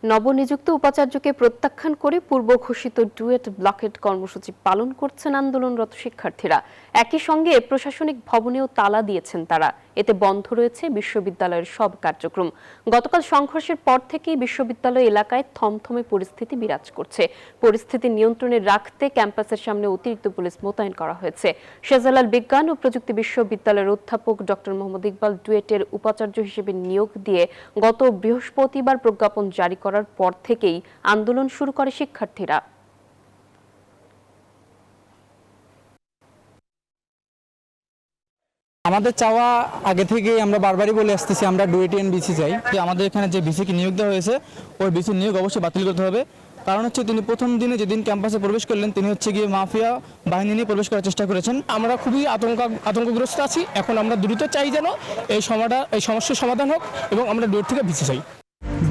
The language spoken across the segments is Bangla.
নবনিযুক্ত উপাচার্যকে প্রত্যাখ্যান করে পূর্ব ঘোষিত ডুয়েট ব্লকেট কর্মসূচি পালন করছেন আন্দোলনরত শিক্ষার্থীরা। একই সঙ্গে প্রশাসনিক ভবনেও তালা দিয়েছেন তারা। এতে বন্ধ রয়েছে বিশ্ববিদ্যালয়ের সব কার্যক্রম। গতকাল সংঘর্ষের পর থেকেই বিশ্ববিদ্যালয় এলাকায় থমথমে পরিস্থিতি বিরাজ করছে। পরিস্থিতি নিয়ন্ত্রণে রাখতে ক্যাম্পাসের সামনে অতিরিক্ত পুলিশ মোতায়েন করা হয়েছে। শাহজালাল বিজ্ঞান ও প্রযুক্তি বিশ্ববিদ্যালয়ের অধ্যাপক ডক্টর মোহাম্মদ ইকবাল ডুয়েটের উপাচার্য হিসেবে নিয়োগ দিয়ে গত বৃহস্পতিবার প্রজ্ঞাপন জারি করার পর থেকেই আন্দোলন শুরু করে শিক্ষার্থীরা। আমাদের চাওয়া আগে থেকেই আমরা বারবারই বলে আসতেছি, আমরা ডুয়েট এন্ড বিসি চাই। আমাদের এখানে যে বিসিকে নিয়োগ দেওয়া হয়েছে ওই বিসির নিয়োগ অবশ্যই বাতিল করতে হবে। কারণ হচ্ছে তিনি প্রথম দিনে যেদিন ক্যাম্পাসে প্রবেশ করলেন তিনি হচ্ছে গিয়ে মাফিয়া বাহিনী নিয়ে প্রবেশ করার চেষ্টা করেছেন। আমরা খুবই আতঙ্কগ্রস্ত আছি। এখন আমরা দ্রুত চাই যেন এই সমস্যার সমাধান হোক এবং আমরা ডুয়েট থেকে বিসি চাই।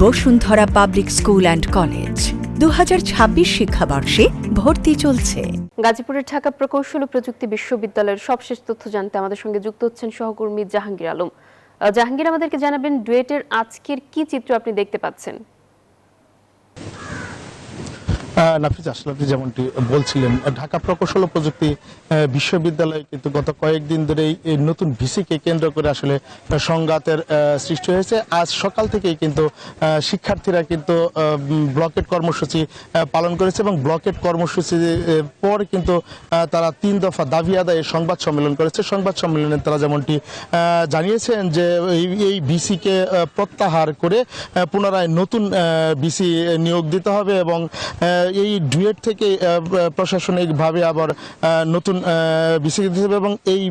Bashundhara public school and college 2026 শিক্ষাবর্ষে ভর্তি চলছে। গাজীপুরের ঢাকা প্রকৌশল ও প্রযুক্তি বিশ্ববিদ্যালয়ের সবশেষ তথ্য জানতে আমাদের সঙ্গে যুক্ত হচ্ছেন সহকর্মী জাহাঙ্গীর আলম। জাহাঙ্গীর, আমাদেরকে জানাবেন ডুয়েটের আজকের কি চিত্র আপনি দেখতে পাচ্ছেন? নাফিজ, আসলে আপনি যেমনটি বলছিলেন, ঢাকা প্রকৌশল ও প্রযুক্তি বিশ্ববিদ্যালয়ে কিন্তু গত কয়েকদিন ধরেই এই নতুন ভিসিকে কেন্দ্র করে আসলে সংঘাতের সৃষ্টি হয়েছে। আজ সকাল থেকেই কিন্তু শিক্ষার্থীরা কিন্তু ব্লকেট কর্মসূচি পালন করেছে এবং ব্লকেট কর্মসূচির পর কিন্তু তারা 3 দফা দাবি আদায়ে সংবাদ সম্মেলন করেছে। সংবাদ সম্মেলনে তারা যেমনটি জানিয়েছেন যে এই ভিসিকে প্রত্যাহার করে পুনরায় নতুন ভিসি নিয়োগ দিতে হবে এবং এই ডুয়েট থেকে প্রশাসনিকভাবে আবার নতুন ভিসি দিতে হবে এবং এই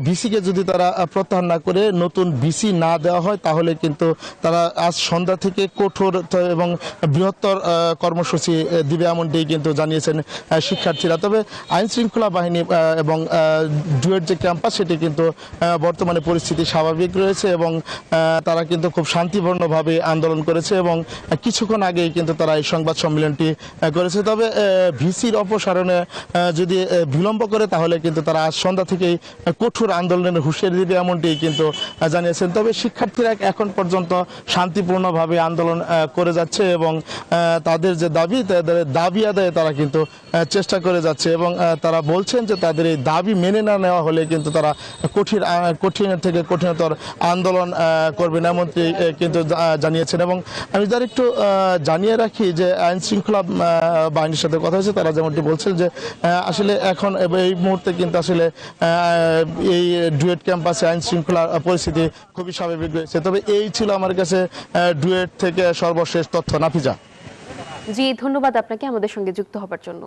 ভিসিকে যদি তারা প্রত্যাহার না করে নতুন ভিসি না দেওয়া হয় তাহলে কিন্তু তারা আজ সন্ধ্যা থেকে কঠোর এবং বৃহত্তর কর্মসূচি দিবে, এমনটি কিন্তু জানিয়েছেন শিক্ষার্থীরা। তবে আইন শৃঙ্খলা বাহিনী এবং ডুয়েট যে ক্যাম্পাস সেটি কিন্তু বর্তমানে পরিস্থিতি স্বাভাবিক রয়েছে এবং তারা কিন্তু খুব শান্তিপূর্ণভাবে আন্দোলন করেছে এবং কিছুক্ষণ আগেই কিন্তু তারা এই সংবাদ সম্মেলনটি করেছে। তবে ভিসির অপসারণে যদি বিলম্ব করে তাহলে কিন্তু তারা আজ সন্ধ্যা থেকেই কঠোর আন্দোলনের হুঁশিয়ারি দিবে, এমনটি কিন্তু জানিয়েছেন। তবে শিক্ষার্থীরা এখন পর্যন্ত শান্তিপূর্ণভাবে আন্দোলন করে যাচ্ছে এবং তাদের যে দাবি আদায়ে তারা কিন্তু চেষ্টা করে যাচ্ছে এবং তারা বলছেন যে তাদের এই দাবি মেনে না নেওয়া হলে কিন্তু তারা কঠিনের থেকে কঠিনতর আন্দোলন করবেন, এমনটি কিন্তু জানিয়েছেন। এবং আমি যার একটু জানিয়ে রাখি যে আইন শৃঙ্খলা বাহিনীর সাথে কথা হয়েছে, তারা যেমনটি বলছেন যে আসলে এখন এই মুহূর্তে কিন্তু আসলে এই ডুয়েট ক্যাম্পাসে আইন শৃঙ্খলা পরিস্থিতি খুবই স্বাভাবিক রয়েছে। তবে এই ছিল আমার কাছে ডুয়েট থেকে সর্বশেষ তথ্য। নাফিজা। জি, ধন্যবাদ আপনাকে আমাদের সঙ্গে যুক্ত হবার জন্য।